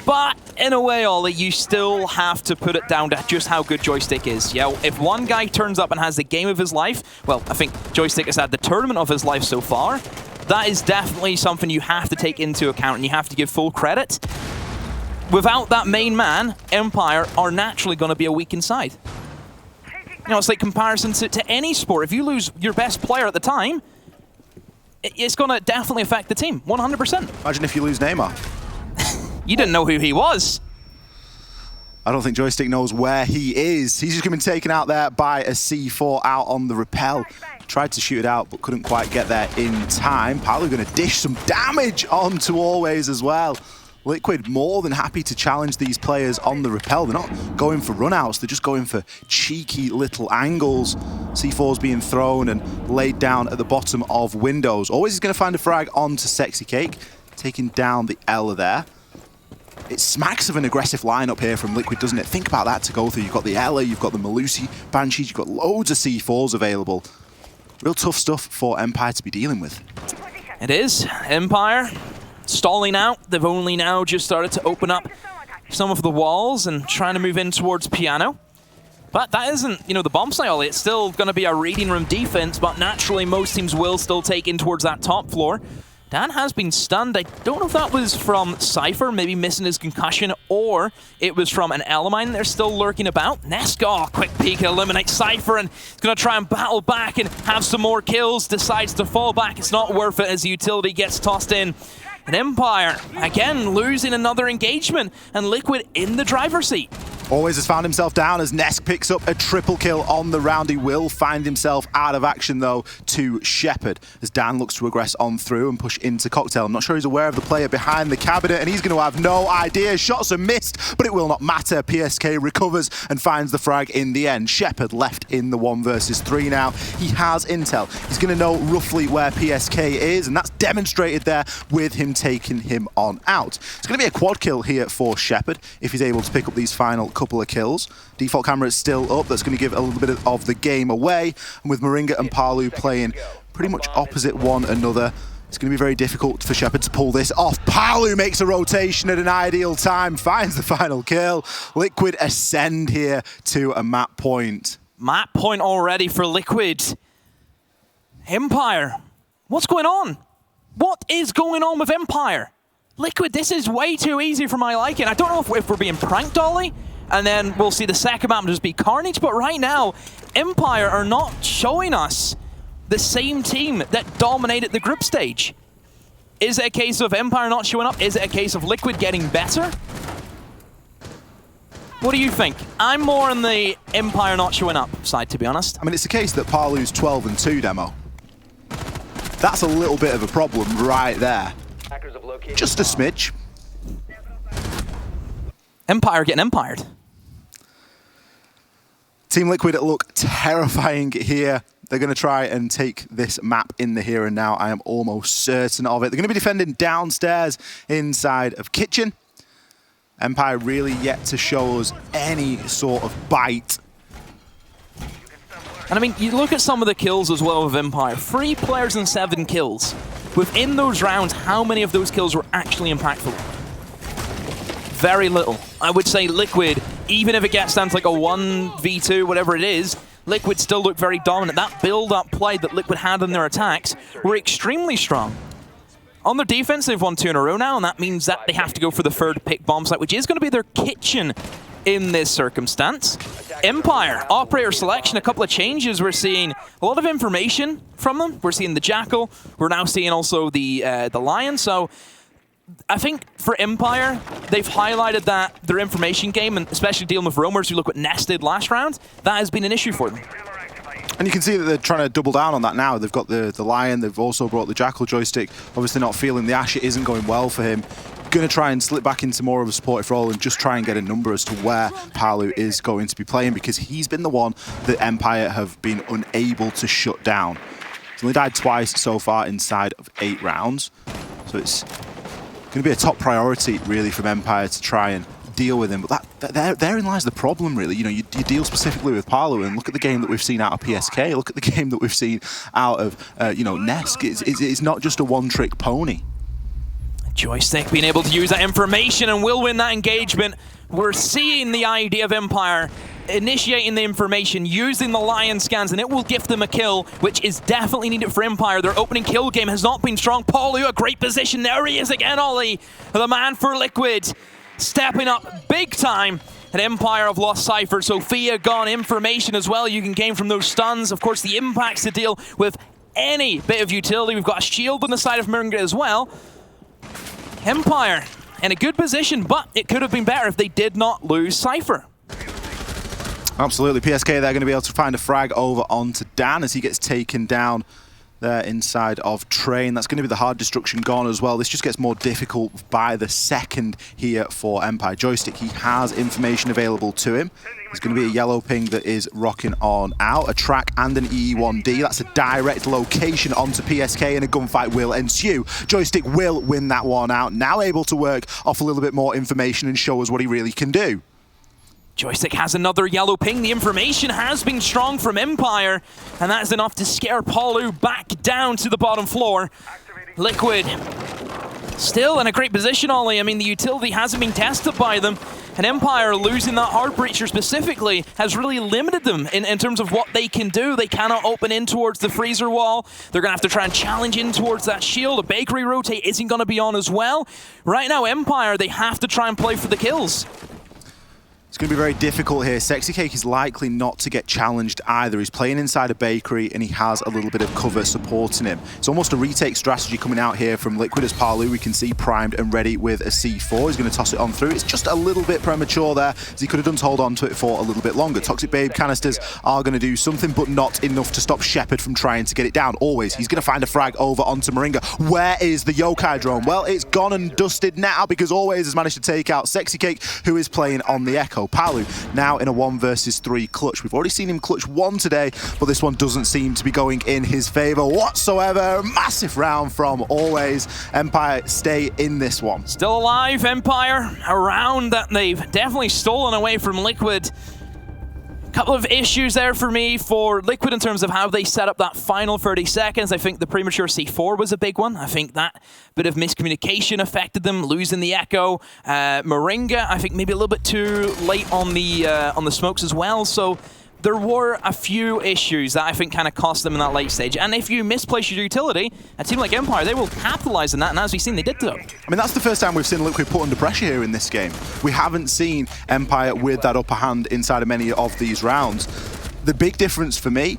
But in a way, Ollie, you still have to put it down to just how good Joystick is. Yeah, if one guy turns up and has the game of his life, well, I think Joystick has had the tournament of his life so far. That is definitely something you have to take into account, and you have to give full credit. Without that main man, Empire are naturally going to be a weakened side. It's like comparison to any sport. If you lose your best player at the time, it's going to definitely affect the team, 100%. Imagine if you lose Neymar. You didn't know who he was. I don't think Joystick knows where he is. He's just been taken out there by a C4 out on the rappel. Tried to shoot it out, but couldn't quite get there in time. Palu going to dish some damage onto Always as well. Liquid more than happy to challenge these players on the rappel. They're not going for runouts, they're just going for cheeky little angles. C4's being thrown and laid down at the bottom of windows. Always is going to find a frag onto Sexy Cake, taking down the Ella there. It smacks of an aggressive lineup here from Liquid, doesn't it? Think about that to go through. You've got the Ella, you've got the Malusi Banshees, you've got loads of C4s available. Real tough stuff for Empire to be dealing with. It is. Empire stalling out. They've only now just started to open up some of the walls and trying to move in towards Piano. But that isn't, the bomb style. It's still going to be a reading room defense, but naturally most teams will still take in towards that top floor. Dan has been stunned. I don't know if that was from Cypher, maybe missing his concussion, or it was from an Elamine. They're still lurking about. Nesk, quick peek, eliminates Cypher, and he's going to try and battle back and have some more kills. Decides to fall back. It's not worth it as the utility gets tossed in. And Empire, again, losing another engagement, and Liquid in the driver's seat. Always has found himself down as Nesk picks up a triple kill on the round. He will find himself out of action, though, to Shepherd, as Dan looks to regress on through and push into Cocktail. I'm not sure he's aware of the player behind the cabinet, and he's going to have no idea. Shots are missed, but it will not matter. PSK recovers and finds the frag in the end. Shepherd left in the 1 versus 3 now. He has intel. He's going to know roughly where PSK is, and that's demonstrated there with him taking him on out. It's going to be a quad kill here for Shepherd if he's able to pick up these final couple of kills. Default camera is still up. That's going to give a little bit of the game away. And with Moringa and Palu playing pretty much opposite one another, it's going to be very difficult for Shepherd to pull this off. Palu makes a rotation at an ideal time, finds the final kill. Liquid ascend here to a map point. Map point already for Liquid. Empire, what's going on? What is going on with Empire? Liquid, this is way too easy for my liking. I don't know if we're being pranked, Ollie. and then we'll see the second map just be carnage. But right now, Empire are not showing us the same team that dominated the group stage. Is it a case of Empire not showing up? Is it a case of Liquid getting better? What do you think? I'm more on the Empire not showing up side, to be honest. I mean, it's the case that Palu's 12-2 demo. That's a little bit of a problem right there. Just a smidge. Empire getting empired. Team Liquid look terrifying here. They're going to try and take this map in the here and now. I am almost certain of it. They're going to be defending downstairs inside of kitchen. Empire really yet to show us any sort of bite. And I mean, you look at some of the kills as well of Empire. 3 players and 7 kills. Within those rounds, how many of those kills were actually impactful? Very little. I would say Liquid, even if it gets down to like a 1v2, whatever it is, Liquid still look very dominant. That build-up play that Liquid had in their attacks were extremely strong. On their defense, they've won 2 in a row now, and that means that they have to go for the third pick bomb site, which is going to be their kitchen in this circumstance. Empire, operator selection, a couple of changes. We're seeing a lot of information from them. We're seeing the Jackal. We're now seeing also the Lion. So I think for Empire, they've highlighted that their information game, and especially dealing with roamers, you look what Nest did last round, that has been an issue for them. And you can see that they're trying to double down on that now. They've got the Lion, they've also brought the Jackal joystick. Obviously not feeling the Asher isn't going well for him. Going to try and slip back into more of a supportive role and just try and get a number as to where Palu is going to be playing, because he's been the one that Empire have been unable to shut down. He's only died twice so far inside of 8 rounds. So it's going to be a top priority really from Empire to try and deal with him, but therein lies the problem, really. You know, you deal specifically with Palu, and look at the game that we've seen out of PSK. Look at the game that we've seen out of, you know, Nesk. It's not just a one-trick pony. Joystick being able to use that information and will win that engagement. We're seeing the idea of Empire initiating the information, using the Lion scans, and it will gift them a kill, which is definitely needed for Empire. Their opening kill game has not been strong. Palu, a great position. There he is again, Ollie, the man for Liquid. Stepping up big time, and Empire have lost Cypher. Sophia gone, information as well you can gain from those stuns. Of course, the impacts to deal with any bit of utility. We've got a shield on the side of Moringa as well. Empire in a good position, but it could have been better if they did not lose Cypher. Absolutely. PSK, they're going to be able to find a frag over onto Dan as he gets taken down there inside of Train. That's going to be the hard destruction gone as well. This just gets more difficult by the second here for Empire. Joystick, he has information available to him. There's going to be a yellow ping that is rocking on out. A track and an EE1D. That's a direct location onto PSK, and a gunfight will ensue. Joystick will win that one out. Now able to work off a little bit more information and show us what he really can do. Joystick has another yellow ping. The information has been strong from Empire, and that's enough to scare Palu back down to the bottom floor. Liquid still in a great position, Ollie. I mean, the utility hasn't been tested by them, and Empire losing that hard breacher specifically has really limited them in terms of what they can do. They cannot open in towards the freezer wall. They're going to have to try and challenge in towards that shield. A bakery rotate isn't going to be on as well. Right now, Empire, they have to try and play for the kills. It's going to be very difficult here. Sexy Cake is likely not to get challenged either. He's playing inside a bakery and he has a little bit of cover supporting him. It's almost a retake strategy coming out here from Liquid as Palu, we can see primed and ready with a C4. He's going to toss it on through. It's just a little bit premature there, as he could have done to hold on to it for a little bit longer. Toxic Babe canisters are going to do something, but not enough to stop Shepard from trying to get it down. Always, he's going to find a frag over onto Moringa. Where is the Yokai drone? Well, it's gone and dusted now, because Always has managed to take out Sexy Cake, who is playing on the Echo. Palu now in a 1 versus 3 clutch. We've already seen him clutch 1 today, but this one doesn't seem to be going in his favor whatsoever. Massive round from Always. Empire stay in this one. Still alive, Empire. A round that they've definitely stolen away from Liquid. Couple of issues there for me for Liquid in terms of how they set up that final 30 seconds. I think the premature C4 was a big one. I think that bit of miscommunication affected them, losing the Echo. Moringa, I think maybe a little bit too late on the smokes as well. So there were a few issues that I think kind of cost them in that late stage. And if you misplace your utility, a team like Empire, they will capitalize on that. And as we've seen, they did so. I mean, that's the first time we've seen Liquid put under pressure here in this game. We haven't seen Empire with that upper hand inside of many of these rounds. The big difference for me,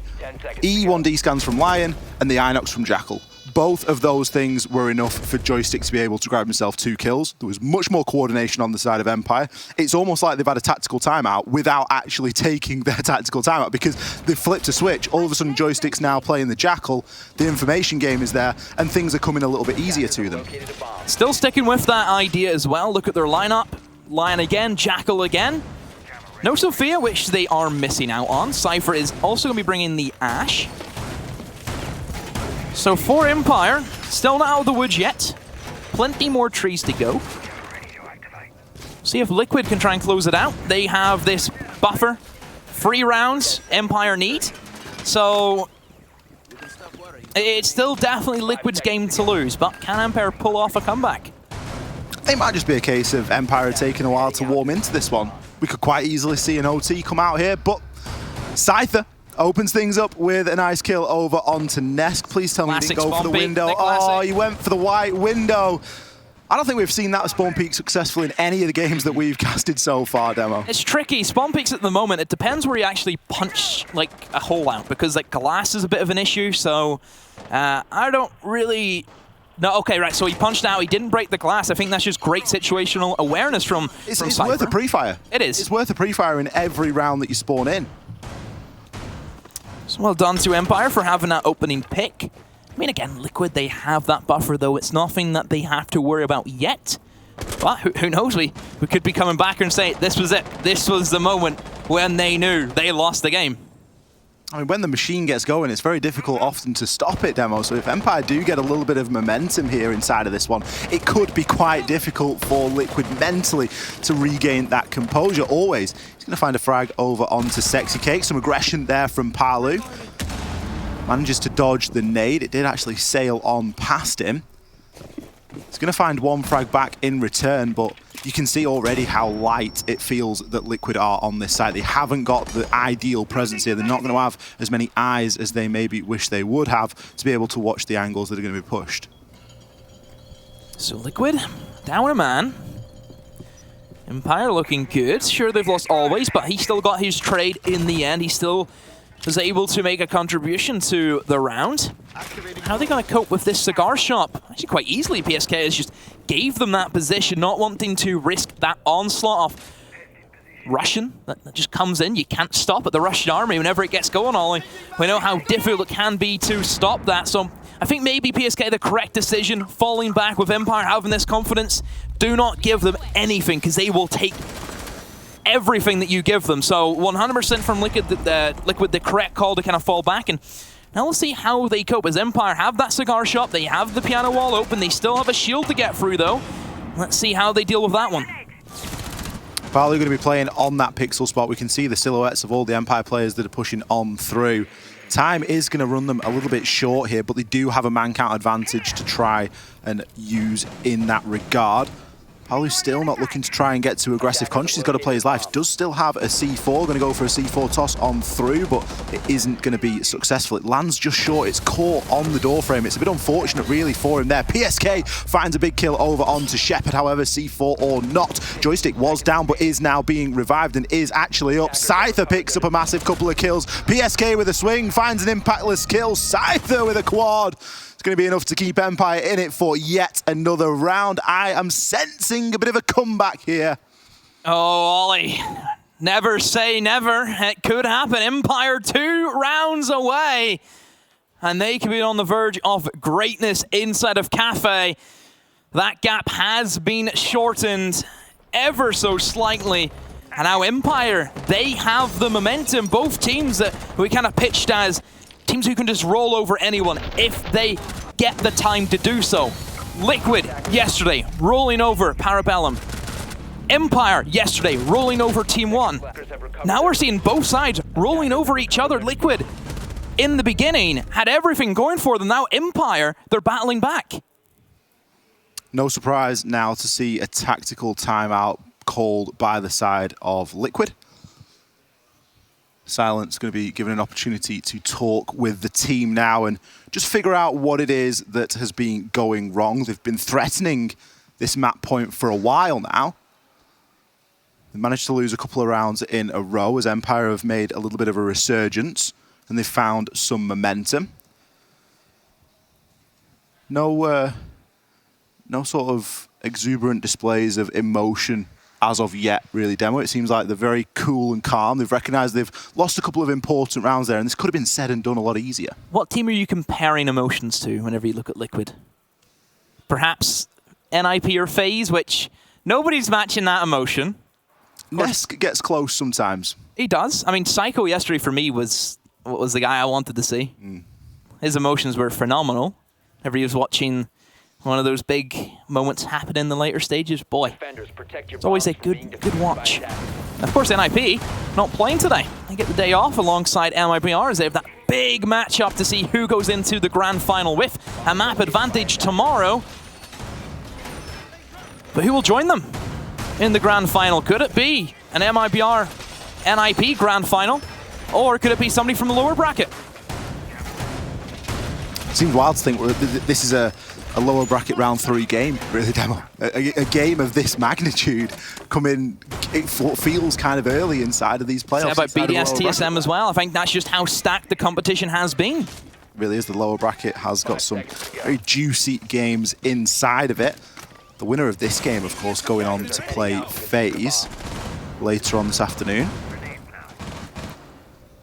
E1D scans from Lion and the Inox from Jackal. Both of those things were enough for Joystick to be able to grab himself 2 kills. There was much more coordination on the side of Empire. It's almost like they've had a tactical timeout without actually taking their tactical timeout, because they've flipped a switch. All of a sudden, Joystick's now playing the Jackal. The information game is there, and things are coming a little bit easier to them. Still sticking with that idea as well. Look at their lineup. Lion again, Jackal again. No Sophia, which they are missing out on. Cypher is also going to be bringing the Ashe. So for Empire, still not out of the woods yet. Plenty more trees to go. See if Liquid can try and close it out. They have this buffer. 3 rounds Empire need. So it's still definitely Liquid's game to lose, but can Empire pull off a comeback? It might just be a case of Empire taking a while to warm into this one. We could quite easily see an OT come out here, but Scyther opens things up with a nice kill over onto Nesk. Please tell me he didn't go for the window. Oh, he went for the white window. I don't think we've seen that spawn peak successful in any of the games that we've casted so far, Demo. It's tricky. Spawn peaks at the moment, it depends where you actually punch like a hole out, because like glass is a bit of an issue, so I don't really... No, okay, right, so he punched out, he didn't break the glass. I think that's just great situational awareness from It's Cypher. worth a pre-fire. It is. It's worth a pre-fire in every round that you spawn in. So well done to Empire for having that opening pick. I mean, again, Liquid, they have that buffer, though. It's nothing that they have to worry about yet. But who knows? We could be coming back and say, this was it. This was the moment when they knew they lost the game. I mean, when the machine gets going, it's very difficult often to stop it, Demo. So if Empire do get a little bit of momentum here inside of this one, it could be quite difficult for Liquid mentally to regain that composure. Always, he's going to find a frag over onto Sexy Cake. Some aggression there from Palu. Manages to dodge the nade. It did actually sail on past him. He's going to find 1 frag back in return, but you can see already how light it feels that Liquid are on this side. They haven't got the ideal presence here. They're not going to have as many eyes as they maybe wish they would have to be able to watch the angles that are going to be pushed. So Liquid, down a man. Empire looking good. Sure, they've lost always, but he still got his trade in the end. He still was able to make a contribution to the round. How are they going to cope with this cigar shop? Actually, quite easily, PSK has just gave them that position, not wanting to risk that onslaught of Russian that just comes in. You can't stop at the Russian army whenever it gets going, Ollie. We know how difficult it can be to stop that, so I think maybe PSK the correct decision, falling back with Empire, having this confidence. Do not give them anything, because they will take everything that you give them. So 100% from Liquid, the correct call to kind of fall back. And now we'll see how they cope. As Empire have that cigar shop, they have the piano wall open, they still have a shield to get through though. Let's see how they deal with that one. Palu going to be playing on that pixel spot. We can see the silhouettes of all the Empire players that are pushing on through. Time is going to run them a little bit short here, but they do have a man count advantage to try and use in that regard. Palu's still not looking to try and get too aggressive. Conscious he's got to play his life. Does still have a C4. Going to go for a C4 toss on through, but it isn't going to be successful. It lands just short. It's caught on the door frame. It's a bit unfortunate, really, for him there. PSK finds a big kill over onto Shepard. However, C4 or not, Joystick was down, but is now being revived and is actually up. Scyther picks up a massive couple of kills. PSK with a swing finds an impactless kill. Scyther with a quad. It's going to be enough to keep Empire in it for yet another round. I am sensing a bit of a comeback here. Oh, Ollie, never say never. It could happen. Empire 2 rounds away, and they could be on the verge of greatness inside of Cafe. That gap has been shortened ever so slightly. And now Empire, they have the momentum. Both teams that we kind of pitched as teams who can just roll over anyone if they get the time to do so. Liquid, yesterday, rolling over Parabellum. Empire, yesterday, rolling over Team 1. Now we're seeing both sides rolling over each other. Liquid, in the beginning, had everything going for them. Now Empire, they're battling back. No surprise now to see a tactical timeout called by the side of Liquid. Silent's going to be given an opportunity to talk with the team now and just figure out what it is that has been going wrong. They've been threatening this map point for a while now. They managed to lose a couple of rounds in a row as Empire have made a little bit of a resurgence and they've found some momentum. No sort of exuberant displays of emotion as of yet, really, Demo. It seems like they're very cool and calm. They've recognized they've lost a couple of important rounds there, and this could have been said and done a lot easier. What team are you comparing emotions to whenever you look at Liquid? Perhaps NIP or FaZe, which nobody's matching that emotion. Nesk gets close sometimes. He does. I mean, Psycho yesterday for me was the guy I wanted to see. His emotions were phenomenal. Whenever he was watching one of those big moments happen in the later stages, boy, it's always a good watch. Of course, NIP not playing today. They get the day off alongside MIBR as they have that big matchup to see who goes into the grand final with a map advantage tomorrow. But who will join them in the grand final? Could it be an MIBR NIP grand final, or could it be somebody from the lower bracket? It seems wild to think this is a lower bracket round 3 game, really, Demo. A game of this magnitude coming, it feels kind of early inside of these playoffs. How about BDS, TSM as well? I think that's just how stacked the competition has been. Really is. The lower bracket has got some very juicy games inside of it. The winner of this game, of course, going on to play FaZe later on this afternoon.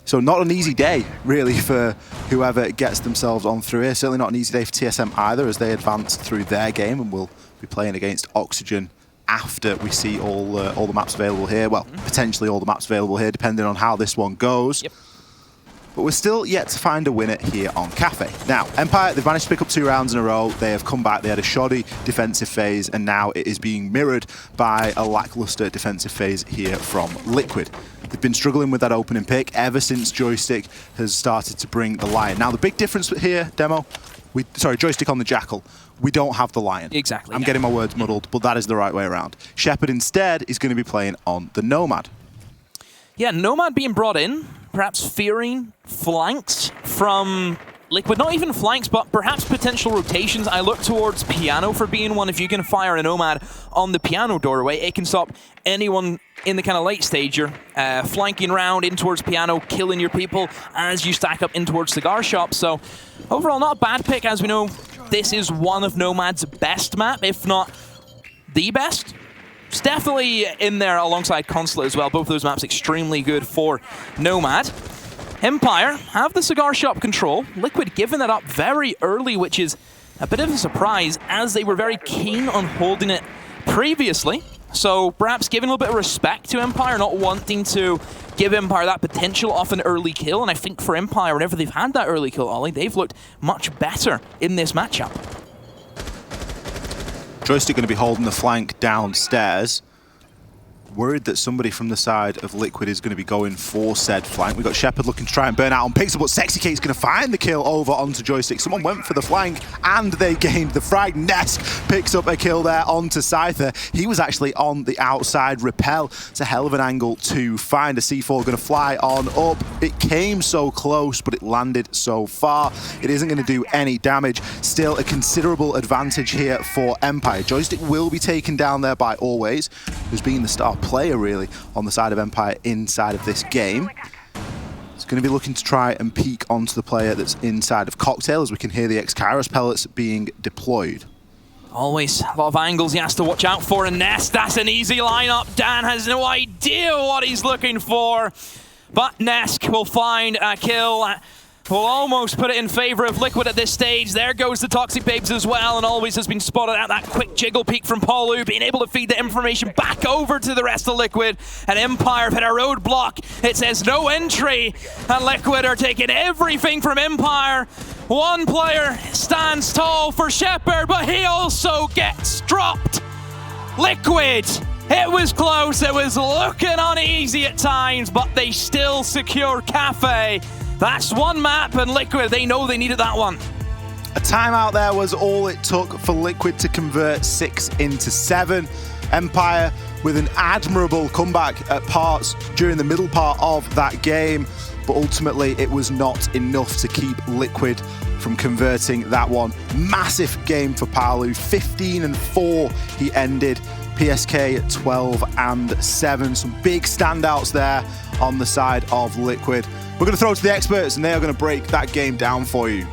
So not an easy day, really, for whoever gets themselves on through here. Certainly not an easy day for TSM either, as they advance through their game and will be playing against Oxygen after we see all the maps available here. Well, potentially all the maps available here, depending on how this one goes. Yep. But we're still yet to find a winner here on Cafe. Now, Empire, they've managed to pick up 2 rounds in a row. They have come back. They had a shoddy defensive phase, and now it is being mirrored by a lackluster defensive phase here from Liquid. They've been struggling with that opening pick ever since Joystick has started to bring the Lion. Now, the big difference here, Demo, Joystick on the Jackal, we don't have the Lion. Exactly. I'm getting my words muddled, but that is the right way around. Shepard instead is going to be playing on the Nomad. Yeah, Nomad being brought in, perhaps fearing flanks from Liquid. Not even flanks, but perhaps potential rotations. I look towards Piano for being one. If you can fire a Nomad on the Piano doorway, it can stop anyone in the kind of late stager flanking around in towards Piano, killing your people as you stack up in towards Cigar Shop. So overall, not a bad pick. As we know, this is one of Nomad's best map, if not the best. It's definitely in there alongside Consulate as well. Both of those maps extremely good for Nomad. Empire have the Cigar Shop control. Liquid giving that up very early, which is a bit of a surprise as they were very keen on holding it previously. So perhaps giving a little bit of respect to Empire, not wanting to give Empire that potential off an early kill. And I think for Empire, whenever they've had that early kill, Ollie, they've looked much better in this matchup. Joystick going to be holding the flank downstairs. Worried that somebody from the side of Liquid is going to be going for said flank. We've got Shepard looking to try and burn out on Pixel, but Sexy Kate's going to find the kill over onto Joystick. Someone went for the flank, and they gained the frag. Nesk picks up a kill there onto Scyther. He was actually on the outside rappel. It's a hell of an angle to find. A C4 going to fly on up. It came so close, but it landed so far. It isn't going to do any damage. Still a considerable advantage here for Empire. Joystick will be taken down there by Always, who's been the star player really on the side of Empire inside of this game. It's going to be looking to try and peek onto the player that's inside of Cocktail, as we can hear the X-Kairos pellets being deployed. Always a lot of angles he has to watch out for, and Nest, that's an easy lineup. Dan has no idea what he's looking for, but Nesk will find a kill. Will almost put it in favor of Liquid at this stage. There goes the Toxic Babes as well, and Always has been spotted at that quick jiggle peek from Paulu, being able to feed the information back over to the rest of Liquid. And Empire have hit a roadblock. It says no entry, and Liquid are taking everything from Empire. One player stands tall for Shepard, but he also gets dropped. Liquid, it was close, it was looking uneasy at times, but they still secure Cafe. That's one map, and Liquid, they know they needed that one. A timeout there was all it took for Liquid to convert 6 into 7. Empire with an admirable comeback at parts during the middle part of that game, but ultimately it was not enough to keep Liquid from converting that one. Massive game for Palu, 15-4 he ended. PSK 12-7. Some big standouts there on the side of Liquid. We're going to throw it to the experts and they are going to break that game down for you.